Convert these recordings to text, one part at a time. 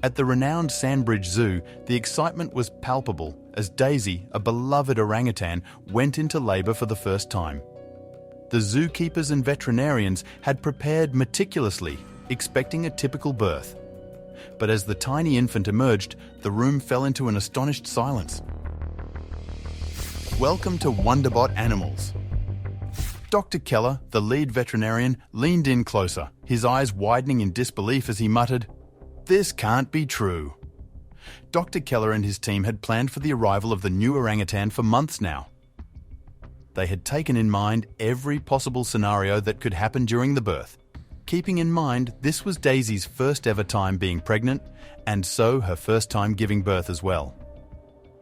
At the renowned Sanbridge Zoo, the excitement was palpable as Daisy, a beloved orangutan, went into labour for the first time. The zookeepers and veterinarians had prepared meticulously, expecting a typical birth. But as the tiny infant emerged, the room fell into an astonished silence. Welcome to Wonderbot Animals. Dr. Keller, the lead veterinarian, leaned in closer, his eyes widening in disbelief as he muttered, "This can't be true." Dr. Keller and his team had planned for the arrival of the new orangutan for months now. They had taken in mind every possible scenario that could happen during the birth, keeping in mind this was Daisy's first ever time being pregnant, and so her first time giving birth as well.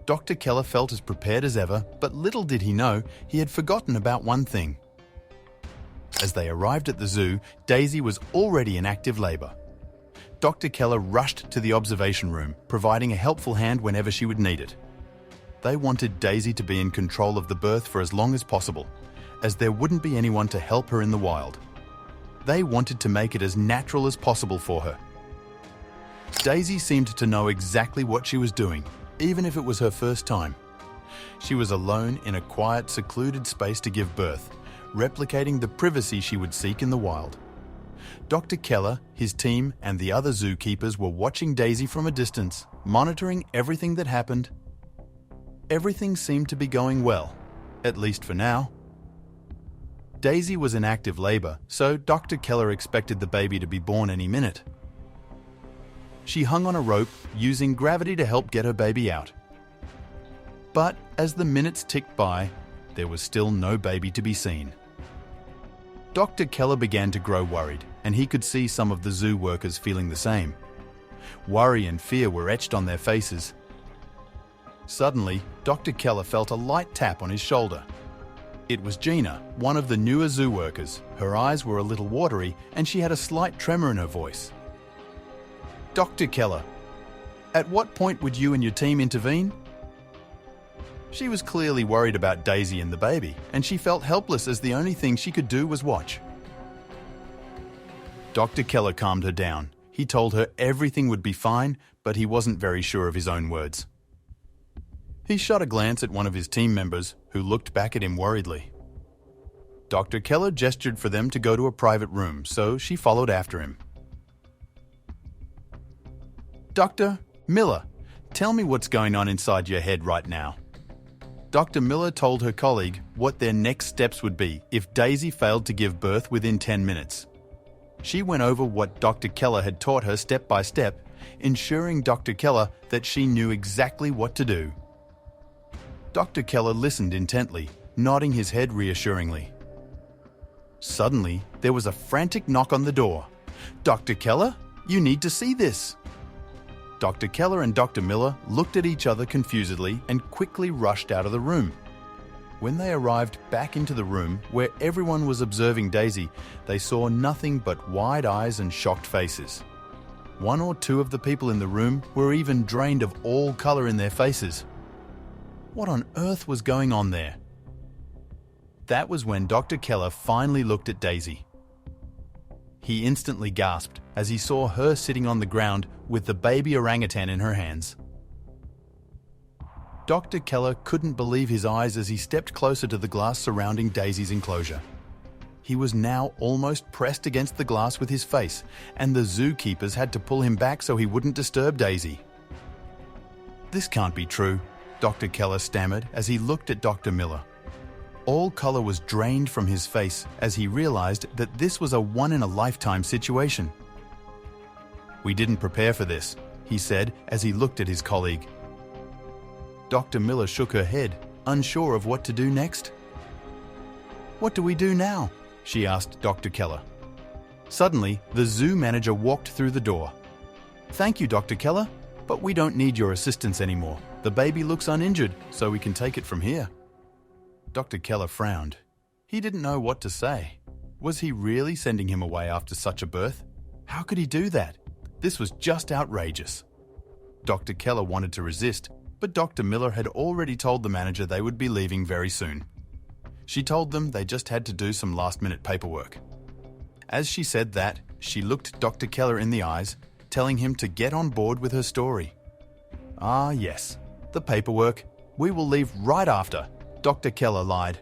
Dr. Keller felt as prepared as ever, but little did he know he had forgotten about one thing. As they arrived at the zoo, Daisy was already in active labour. Dr. Keller rushed to the observation room, providing a helpful hand whenever she would need it. They wanted Daisy to be in control of the birth for as long as possible, as there wouldn't be anyone to help her in the wild. They wanted to make it as natural as possible for her. Daisy seemed to know exactly what she was doing, even if it was her first time. She was alone in a quiet, secluded space to give birth, replicating the privacy she would seek in the wild. Dr. Keller, his team, and the other zookeepers were watching Daisy from a distance, monitoring everything that happened. Everything seemed to be going well, at least for now. Daisy was in active labour, so Dr. Keller expected the baby to be born any minute. She hung on a rope, using gravity to help get her baby out. But as the minutes ticked by, there was still no baby to be seen. Dr. Keller began to grow worried, and he could see some of the zoo workers feeling the same. Worry and fear were etched on their faces. Suddenly, Dr. Keller felt a light tap on his shoulder. It was Gina, one of the newer zoo workers. Her eyes were a little watery, and she had a slight tremor in her voice. "Dr. Keller, at what point would you and your team intervene?" She was clearly worried about Daisy and the baby, and she felt helpless as the only thing she could do was watch. Dr. Keller calmed her down. He told her everything would be fine, but he wasn't very sure of his own words. He shot a glance at one of his team members, who looked back at him worriedly. Dr. Keller gestured for them to go to a private room, so she followed after him. "Dr. Miller, tell me what's going on inside your head right now." Dr. Miller told her colleague what their next steps would be if Daisy failed to give birth within 10 minutes. She went over what Dr. Keller had taught her step by step, ensuring Dr. Keller that she knew exactly what to do. Dr. Keller listened intently, nodding his head reassuringly. Suddenly, there was a frantic knock on the door. "Dr. Keller, you need to see this." Dr. Keller and Dr. Miller looked at each other confusedly and quickly rushed out of the room. When they arrived back into the room where everyone was observing Daisy, they saw nothing but wide eyes and shocked faces. One or two of the people in the room were even drained of all colour in their faces. What on earth was going on there? That was when Dr. Keller finally looked at Daisy. He instantly gasped as he saw her sitting on the ground with the baby orangutan in her hands. Dr. Keller couldn't believe his eyes as he stepped closer to the glass surrounding Daisy's enclosure. He was now almost pressed against the glass with his face, and the zookeepers had to pull him back so he wouldn't disturb Daisy. "This can't be true," Dr. Keller stammered as he looked at Dr. Miller. All colour was drained from his face as he realised that this was a one-in-a-lifetime situation. "We didn't prepare for this," he said as he looked at his colleague. Dr. Miller shook her head, unsure of what to do next. "What do we do now?" she asked Dr. Keller. Suddenly, the zoo manager walked through the door. "Thank you, Dr. Keller, but we don't need your assistance anymore. The baby looks uninjured, so we can take it from here." Dr. Keller frowned. He didn't know what to say. Was he really sending him away after such a birth? How could he do that? This was just outrageous. Dr. Keller wanted to resist, but Dr. Miller had already told the manager they would be leaving very soon. She told them they just had to do some last-minute paperwork. As she said that, she looked Dr. Keller in the eyes, telling him to get on board with her story. "Ah, yes, the paperwork. We will leave right after," Dr. Keller lied.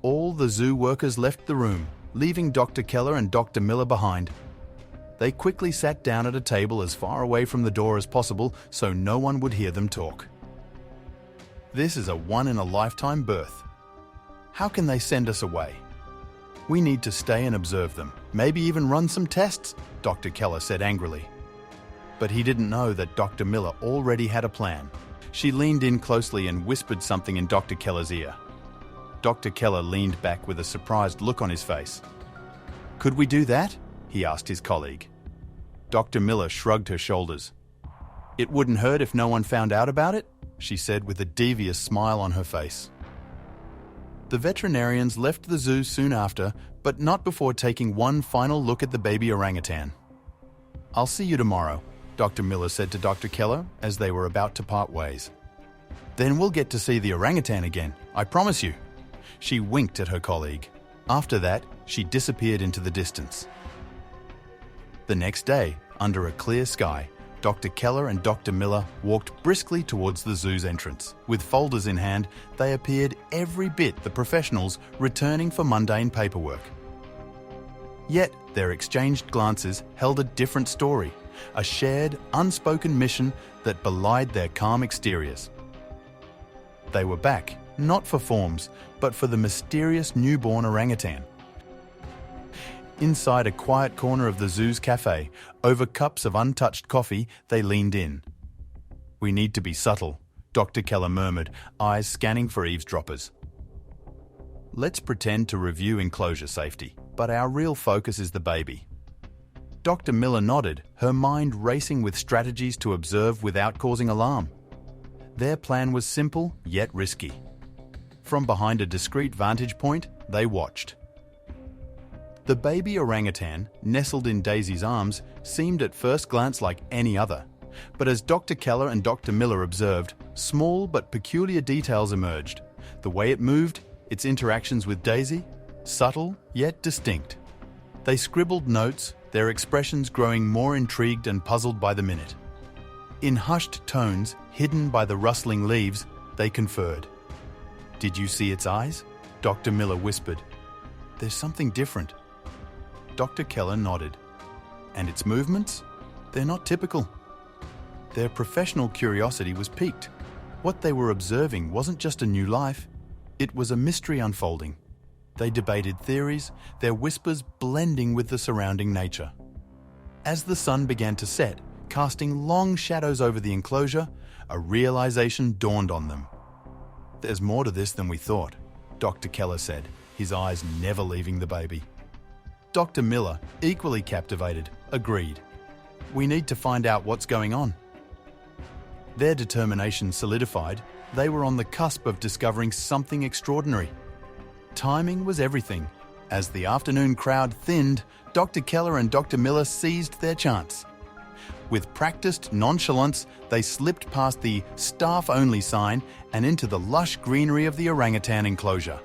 All the zoo workers left the room, leaving Dr. Keller and Dr. Miller behind. They quickly sat down at a table as far away from the door as possible so no one would hear them talk. "This is a once-in-a-lifetime birth. How can they send us away? We need to stay and observe them, maybe even run some tests," Dr. Keller said angrily. But he didn't know that Dr. Miller already had a plan. She leaned in closely and whispered something in Dr. Keller's ear. Dr. Keller leaned back with a surprised look on his face. "Could we do that?" he asked his colleague. Dr. Miller shrugged her shoulders. "It wouldn't hurt if no one found out about it," she said with a devious smile on her face. The veterinarians left the zoo soon after, but not before taking one final look at the baby orangutan. "I'll see you tomorrow," Dr. Miller said to Dr. Keller as they were about to part ways. "Then we'll get to see the orangutan again, I promise you." She winked at her colleague. After that, she disappeared into the distance. The next day, under a clear sky, Dr. Keller and Dr. Miller walked briskly towards the zoo's entrance. With folders in hand, they appeared every bit the professionals returning for mundane paperwork. Yet, their exchanged glances held a different story, a shared, unspoken mission that belied their calm exteriors. They were back, not for forms, but for the mysterious newborn orangutan. Inside a quiet corner of the zoo's cafe, over cups of untouched coffee, they leaned in. "We need to be subtle," Dr. Keller murmured, eyes scanning for eavesdroppers. "Let's pretend to review enclosure safety, but our real focus is the baby." Dr. Miller nodded, her mind racing with strategies to observe without causing alarm. Their plan was simple, yet risky. From behind a discreet vantage point, they watched. The baby orangutan, nestled in Daisy's arms, seemed at first glance like any other. But as Dr. Keller and Dr. Miller observed, small but peculiar details emerged. The way it moved, its interactions with Daisy, subtle yet distinct. They scribbled notes, their expressions growing more intrigued and puzzled by the minute. In hushed tones, hidden by the rustling leaves, they conferred. "Did you see its eyes?" Dr. Miller whispered. "There's something different." Dr. Keller nodded. "And its movements? They're not typical." Their professional curiosity was piqued. What they were observing wasn't just a new life, it was a mystery unfolding. They debated theories, their whispers blending with the surrounding nature. As the sun began to set, casting long shadows over the enclosure, a realization dawned on them. "There's more to this than we thought," Dr. Keller said, his eyes never leaving the baby. Dr. Miller, equally captivated, agreed. "We need to find out what's going on." Their determination solidified, they were on the cusp of discovering something extraordinary. Timing was everything. As the afternoon crowd thinned, Dr. Keller and Dr. Miller seized their chance. With practiced nonchalance, they slipped past the staff-only sign and into the lush greenery of the orangutan enclosure.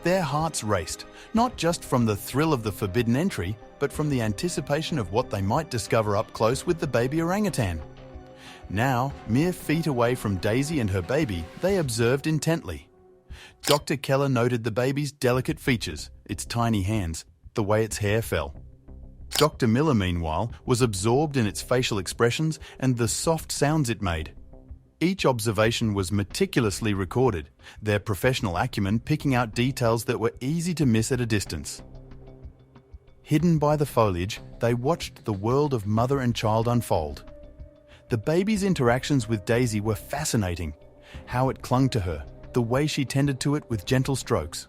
Their hearts raced, not just from the thrill of the forbidden entry, but from the anticipation of what they might discover up close with the baby orangutan. Now, mere feet away from Daisy and her baby, they observed intently. Dr. Keller noted the baby's delicate features, its tiny hands, the way its hair fell. Dr. Miller, meanwhile, was absorbed in its facial expressions and the soft sounds it made. Each observation was meticulously recorded, their professional acumen picking out details that were easy to miss at a distance. Hidden by the foliage, they watched the world of mother and child unfold. The baby's interactions with Daisy were fascinating. How it clung to her, the way she tended to it with gentle strokes.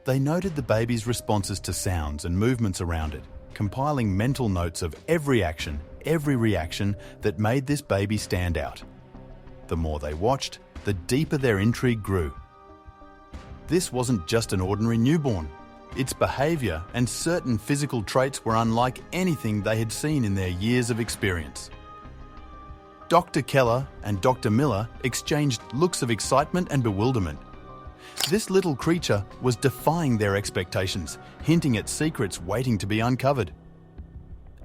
They noted the baby's responses to sounds and movements around it, compiling mental notes of every action, every reaction that made this baby stand out. The more they watched, the deeper their intrigue grew. This wasn't just an ordinary newborn. Its behaviour and certain physical traits were unlike anything they had seen in their years of experience. Dr. Keller and Dr. Miller exchanged looks of excitement and bewilderment. This little creature was defying their expectations, hinting at secrets waiting to be uncovered.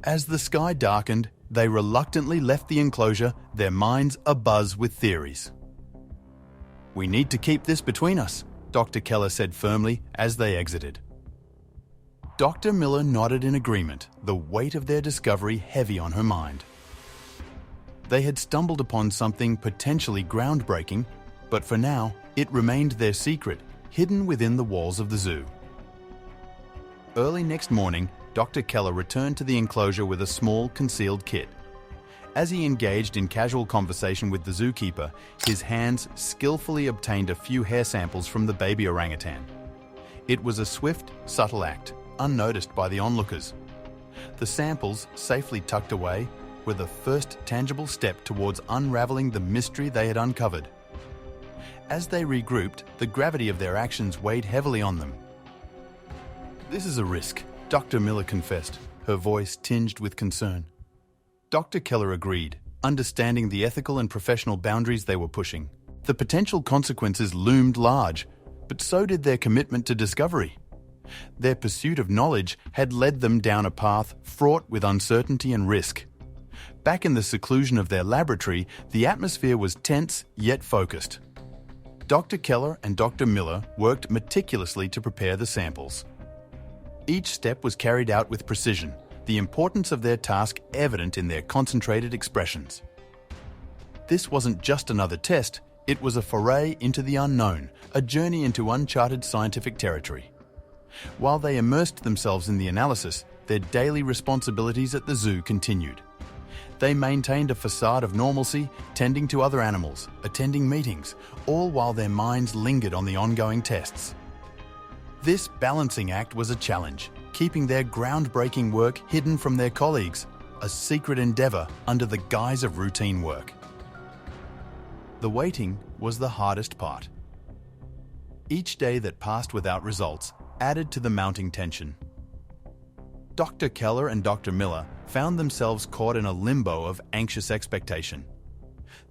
As the sky darkened, they reluctantly left the enclosure, their minds abuzz with theories. "We need to keep this between us," Dr. Keller said firmly as they exited. Dr. Miller nodded in agreement, the weight of their discovery heavy on her mind. They had stumbled upon something potentially groundbreaking, but for now, it remained their secret, hidden within the walls of the zoo. Early next morning, Dr. Keller returned to the enclosure with a small, concealed kit. As he engaged in casual conversation with the zookeeper, his hands skillfully obtained a few hair samples from the baby orangutan. It was a swift, subtle act, unnoticed by the onlookers. The samples, safely tucked away, were the first tangible step towards unraveling the mystery they had uncovered. As they regrouped, the gravity of their actions weighed heavily on them. "This is a risk," Dr. Miller confessed, her voice tinged with concern. Dr. Keller agreed, understanding the ethical and professional boundaries they were pushing. The potential consequences loomed large, but so did their commitment to discovery. Their pursuit of knowledge had led them down a path fraught with uncertainty and risk. Back in the seclusion of their laboratory, the atmosphere was tense yet focused. Dr. Keller and Dr. Miller worked meticulously to prepare the samples. Each step was carried out with precision, the importance of their task evident in their concentrated expressions. This wasn't just another test, it was a foray into the unknown, a journey into uncharted scientific territory. While they immersed themselves in the analysis, their daily responsibilities at the zoo continued. They maintained a facade of normalcy, tending to other animals, attending meetings, all while their minds lingered on the ongoing tests. This balancing act was a challenge, keeping their groundbreaking work hidden from their colleagues, a secret endeavour under the guise of routine work. The waiting was the hardest part. Each day that passed without results added to the mounting tension. Dr. Keller and Dr. Miller found themselves caught in a limbo of anxious expectation.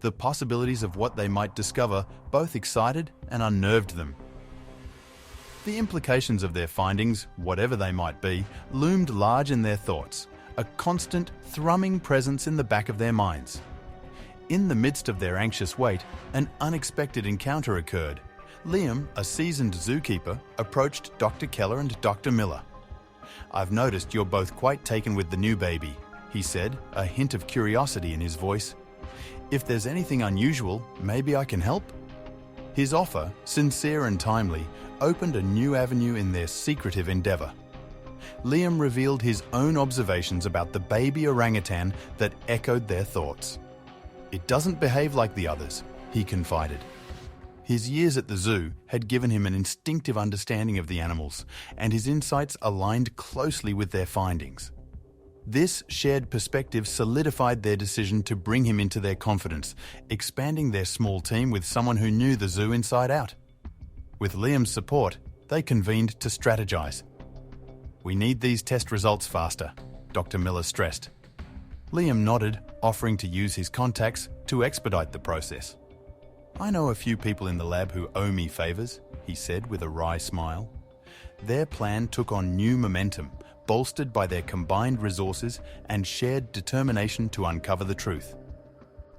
The possibilities of what they might discover both excited and unnerved them. The implications of their findings, whatever they might be, loomed large in their thoughts, a constant, thrumming presence in the back of their minds. In the midst of their anxious wait, an unexpected encounter occurred. Liam, a seasoned zookeeper, approached Dr. Keller and Dr. Miller. "I've noticed you're both quite taken with the new baby," he said, a hint of curiosity in his voice. "If there's anything unusual, maybe I can help?" His offer, sincere and timely, opened a new avenue in their secretive endeavour. Liam revealed his own observations about the baby orangutan that echoed their thoughts. "It doesn't behave like the others," he confided. His years at the zoo had given him an instinctive understanding of the animals, and his insights aligned closely with their findings. This shared perspective solidified their decision to bring him into their confidence, expanding their small team with someone who knew the zoo inside out. With Liam's support, they convened to strategize. "We need these test results faster," Dr. Miller stressed. Liam nodded, offering to use his contacts to expedite the process. "I know a few people in the lab who owe me favors," he said with a wry smile. Their plan took on new momentum, bolstered by their combined resources and shared determination to uncover the truth.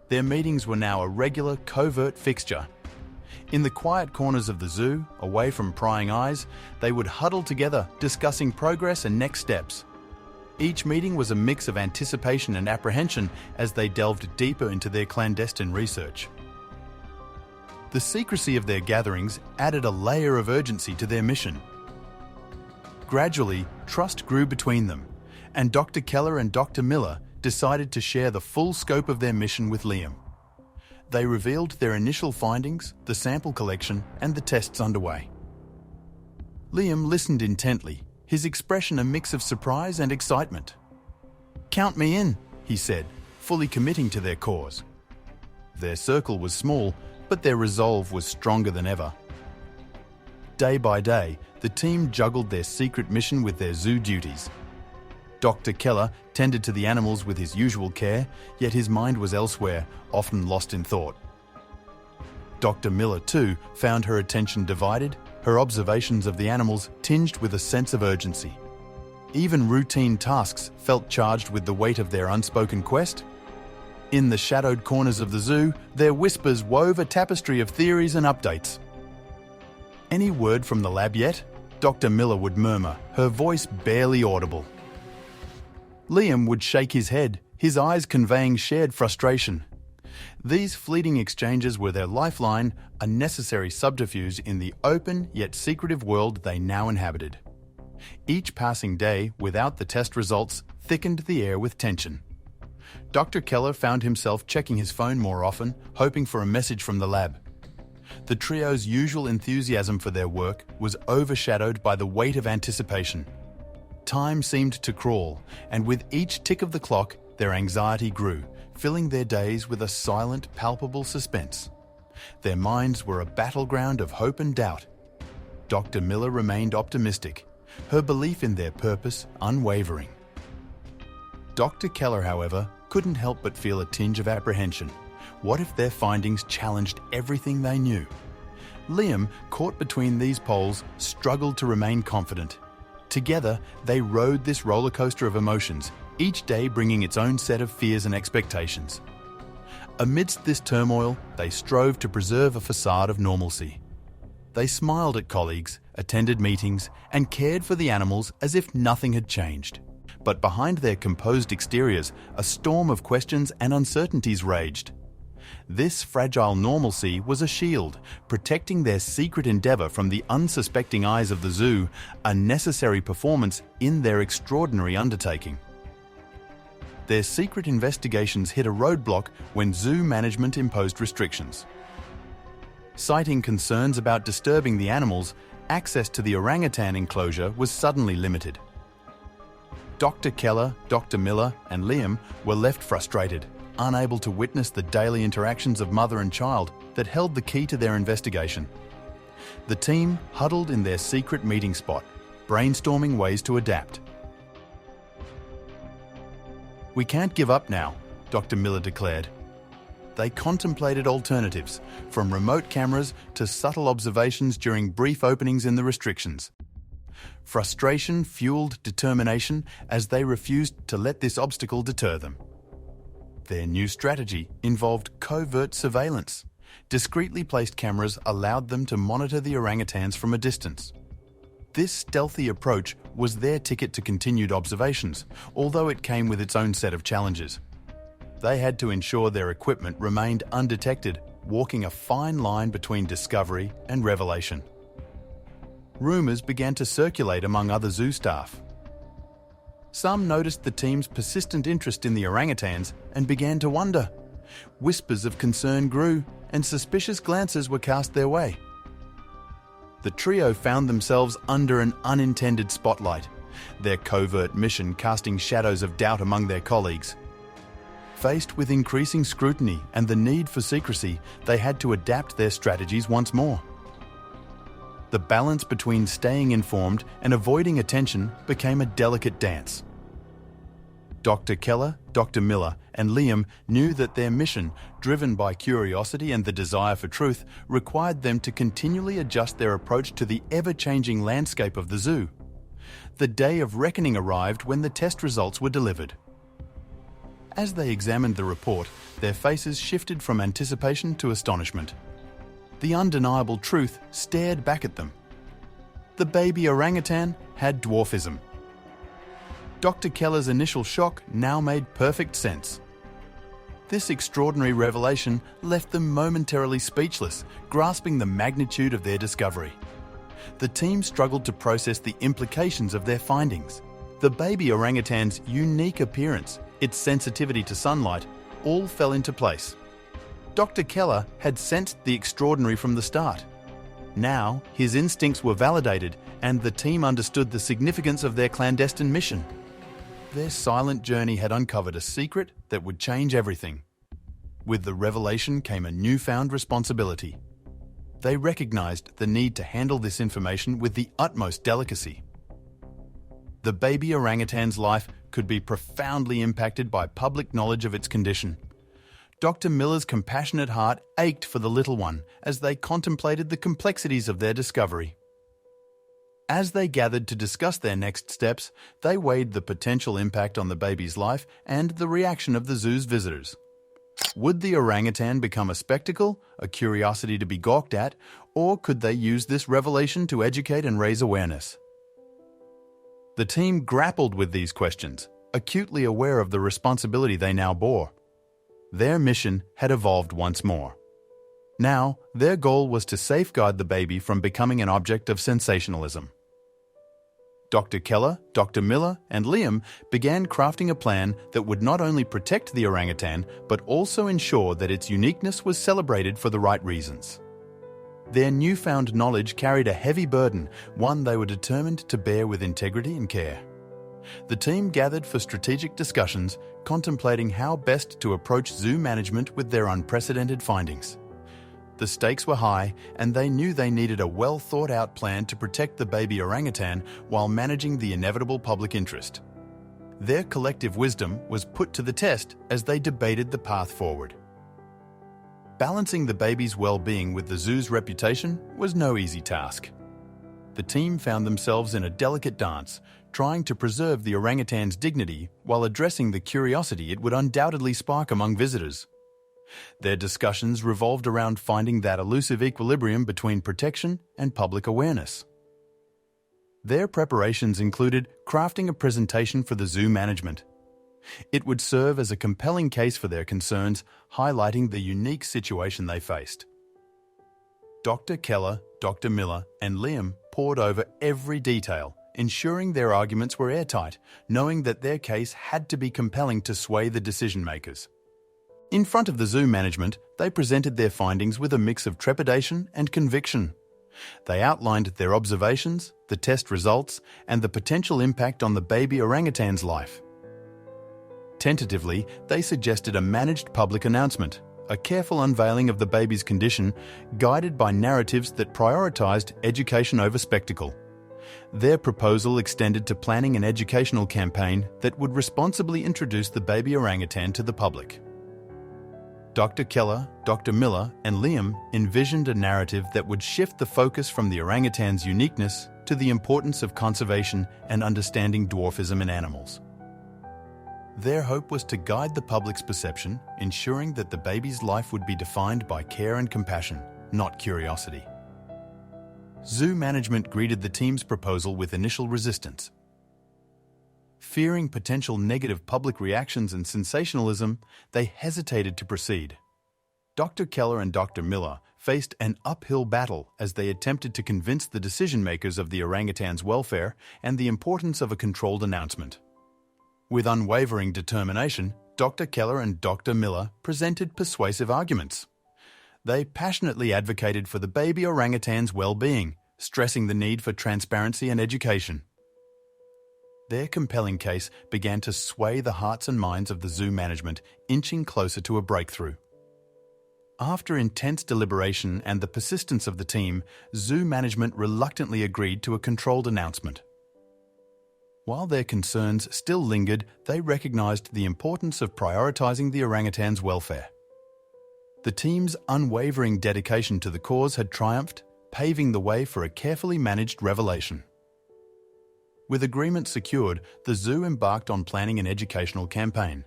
Their meetings were now a regular, covert fixture. In the quiet corners of the zoo, away from prying eyes, they would huddle together, discussing progress and next steps. Each meeting was a mix of anticipation and apprehension as they delved deeper into their clandestine research. The secrecy of their gatherings added a layer of urgency to their mission. Gradually, trust grew between them, and Dr. Keller and Dr. Miller decided to share the full scope of their mission with Liam. They revealed their initial findings, the sample collection, and the tests underway. Liam listened intently, his expression a mix of surprise and excitement. "Count me in," he said, fully committing to their cause. Their circle was small, but their resolve was stronger than ever. Day by day, the team juggled their secret mission with their zoo duties. Dr. Keller tended to the animals with his usual care, yet his mind was elsewhere, often lost in thought. Dr. Miller, too, found her attention divided, her observations of the animals tinged with a sense of urgency. Even routine tasks felt charged with the weight of their unspoken quest. In the shadowed corners of the zoo, their whispers wove a tapestry of theories and updates. "Any word from the lab yet?" Dr. Miller would murmur, her voice barely audible. Liam would shake his head, his eyes conveying shared frustration. These fleeting exchanges were their lifeline, a necessary subterfuge in the open yet secretive world they now inhabited. Each passing day without the test results thickened the air with tension. Dr. Keller found himself checking his phone more often, hoping for a message from the lab. The trio's usual enthusiasm for their work was overshadowed by the weight of anticipation. Time seemed to crawl, and with each tick of the clock, their anxiety grew, filling their days with a silent, palpable suspense. Their minds were a battleground of hope and doubt. Dr. Miller remained optimistic, her belief in their purpose unwavering. Dr. Keller, however, couldn't help but feel a tinge of apprehension. What if their findings challenged everything they knew? Liam, caught between these poles, struggled to remain confident. Together, they rode this roller coaster of emotions, each day bringing its own set of fears and expectations. Amidst this turmoil, they strove to preserve a facade of normalcy. They smiled at colleagues, attended meetings, and cared for the animals as if nothing had changed. But behind their composed exteriors, a storm of questions and uncertainties raged. This fragile normalcy was a shield, protecting their secret endeavour from the unsuspecting eyes of the zoo, a necessary performance in their extraordinary undertaking. Their secret investigations hit a roadblock when zoo management imposed restrictions. Citing concerns about disturbing the animals, access to the orangutan enclosure was suddenly limited. Dr. Keller, Dr. Miller, and Liam were left frustrated, unable to witness the daily interactions of mother and child that held the key to their investigation. The team huddled in their secret meeting spot, brainstorming ways to adapt. "We can't give up now," Dr. Miller declared. They contemplated alternatives, from remote cameras to subtle observations during brief openings in the restrictions. Frustration fueled determination as they refused to let this obstacle deter them. Their new strategy involved covert surveillance. Discreetly placed cameras allowed them to monitor the orangutans from a distance. This stealthy approach was their ticket to continued observations, although it came with its own set of challenges. They had to ensure their equipment remained undetected, walking a fine line between discovery and revelation. Rumours began to circulate among other zoo staff. Some noticed the team's persistent interest in the orangutans and began to wonder. Whispers of concern grew, and suspicious glances were cast their way. The trio found themselves under an unintended spotlight, their covert mission casting shadows of doubt among their colleagues. Faced with increasing scrutiny and the need for secrecy, they had to adapt their strategies once more. The balance between staying informed and avoiding attention became a delicate dance. Dr. Keller, Dr. Miller, and Liam knew that their mission, driven by curiosity and the desire for truth, required them to continually adjust their approach to the ever-changing landscape of the zoo. The day of reckoning arrived when the test results were delivered. As they examined the report, their faces shifted from anticipation to astonishment. The undeniable truth stared back at them. The baby orangutan had dwarfism. Dr. Keller's initial shock now made perfect sense. This extraordinary revelation left them momentarily speechless, grasping the magnitude of their discovery. The team struggled to process the implications of their findings. The baby orangutan's unique appearance, its sensitivity to sunlight, all fell into place. Dr. Keller had sensed the extraordinary from the start. Now, his instincts were validated, and the team understood the significance of their clandestine mission. Their silent journey had uncovered a secret that would change everything. With the revelation came a newfound responsibility. They recognized the need to handle this information with the utmost delicacy. The baby orangutan's life could be profoundly impacted by public knowledge of its condition. Dr. Miller's compassionate heart ached for the little one as they contemplated the complexities of their discovery. As they gathered to discuss their next steps, they weighed the potential impact on the baby's life and the reaction of the zoo's visitors. Would the orangutan become a spectacle, a curiosity to be gawked at, or could they use this revelation to educate and raise awareness? The team grappled with these questions, acutely aware of the responsibility they now bore. Their mission had evolved once more. Now, their goal was to safeguard the baby from becoming an object of sensationalism. Dr. Keller, Dr. Miller, and Liam began crafting a plan that would not only protect the orangutan, but also ensure that its uniqueness was celebrated for the right reasons. Their newfound knowledge carried a heavy burden, one they were determined to bear with integrity and care. The team gathered for strategic discussions, contemplating how best to approach zoo management with their unprecedented findings. The stakes were high, and they knew they needed a well-thought-out plan to protect the baby orangutan while managing the inevitable public interest. Their collective wisdom was put to the test as they debated the path forward. Balancing the baby's well-being with the zoo's reputation was no easy task. The team found themselves in a delicate dance, trying to preserve the orangutan's dignity while addressing the curiosity it would undoubtedly spark among visitors. Their discussions revolved around finding that elusive equilibrium between protection and public awareness. Their preparations included crafting a presentation for the zoo management. It would serve as a compelling case for their concerns, highlighting the unique situation they faced. Dr. Keller, Dr. Miller, and Liam pored over every detail, ensuring their arguments were airtight, knowing that their case had to be compelling to sway the decision-makers. In front of the zoo management, they presented their findings with a mix of trepidation and conviction. They outlined their observations, the test results, and the potential impact on the baby orangutan's life. Tentatively, they suggested a managed public announcement, a careful unveiling of the baby's condition, guided by narratives that prioritized education over spectacle. Their proposal extended to planning an educational campaign that would responsibly introduce the baby orangutan to the public. Dr. Keller, Dr. Miller, and Liam envisioned a narrative that would shift the focus from the orangutan's uniqueness to the importance of conservation and understanding dwarfism in animals. Their hope was to guide the public's perception, ensuring that the baby's life would be defined by care and compassion, not curiosity. Zoo management greeted the team's proposal with initial resistance. Fearing potential negative public reactions and sensationalism, they hesitated to proceed. Dr. Keller and Dr. Miller faced an uphill battle as they attempted to convince the decision-makers of the orangutan's welfare and the importance of a controlled announcement. With unwavering determination, Dr. Keller and Dr. Miller presented persuasive arguments. They passionately advocated for the baby orangutan's well-being, stressing the need for transparency and education. Their compelling case began to sway the hearts and minds of the zoo management, inching closer to a breakthrough. After intense deliberation and the persistence of the team, zoo management reluctantly agreed to a controlled announcement. While their concerns still lingered, they recognized the importance of prioritizing the orangutan's welfare. The team's unwavering dedication to the cause had triumphed, paving the way for a carefully managed revelation. With agreement secured, the zoo embarked on planning an educational campaign.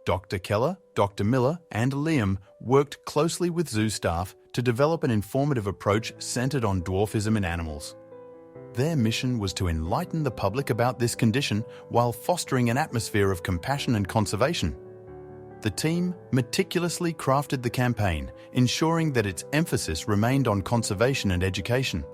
Dr. Keller, Dr. Miller, and Liam worked closely with zoo staff to develop an informative approach centered on dwarfism in animals. Their mission was to enlighten the public about this condition while fostering an atmosphere of compassion and conservation. The team meticulously crafted the campaign, ensuring that its emphasis remained on conservation and education.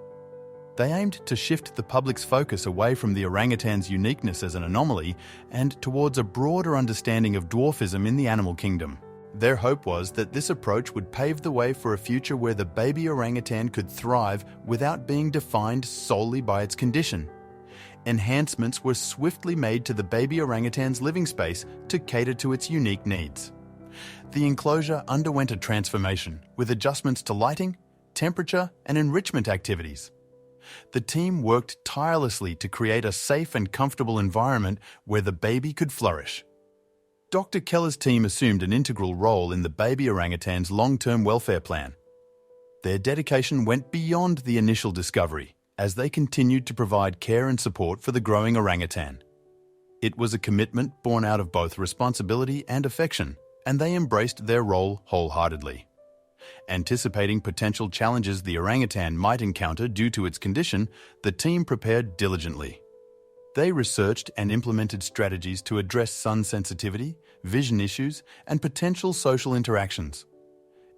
They aimed to shift the public's focus away from the orangutan's uniqueness as an anomaly and towards a broader understanding of dwarfism in the animal kingdom. Their hope was that this approach would pave the way for a future where the baby orangutan could thrive without being defined solely by its condition. Enhancements were swiftly made to the baby orangutan's living space to cater to its unique needs. The enclosure underwent a transformation with adjustments to lighting, temperature, and enrichment activities. The team worked tirelessly to create a safe and comfortable environment where the baby could flourish. Dr. Keller's team assumed an integral role in the baby orangutan's long-term welfare plan. Their dedication went beyond the initial discovery, as they continued to provide care and support for the growing orangutan. It was a commitment born out of both responsibility and affection, and they embraced their role wholeheartedly. Anticipating potential challenges the orangutan might encounter due to its condition, the team prepared diligently. They researched and implemented strategies to address sun sensitivity, vision issues, and potential social interactions.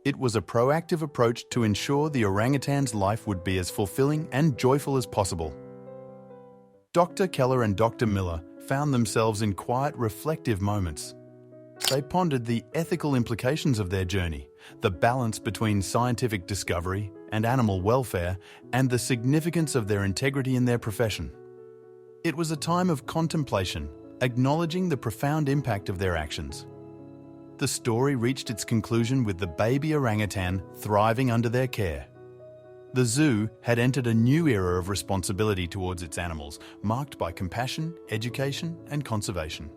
It was a proactive approach to ensure the orangutan's life would be as fulfilling and joyful as possible. Dr. Keller and Dr. Miller found themselves in quiet, reflective moments. They pondered the ethical implications of their journey, the balance between scientific discovery and animal welfare, and the significance of their integrity in their profession. It was a time of contemplation, acknowledging the profound impact of their actions. The story reached its conclusion with the baby orangutan thriving under their care. The zoo had entered a new era of responsibility towards its animals, marked by compassion, education, and conservation.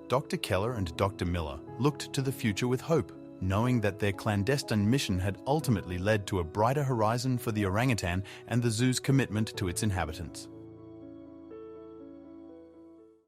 Dr. Keller and Dr. Miller looked to the future with hope, knowing that their clandestine mission had ultimately led to a brighter horizon for the orangutan and the zoo's commitment to its inhabitants.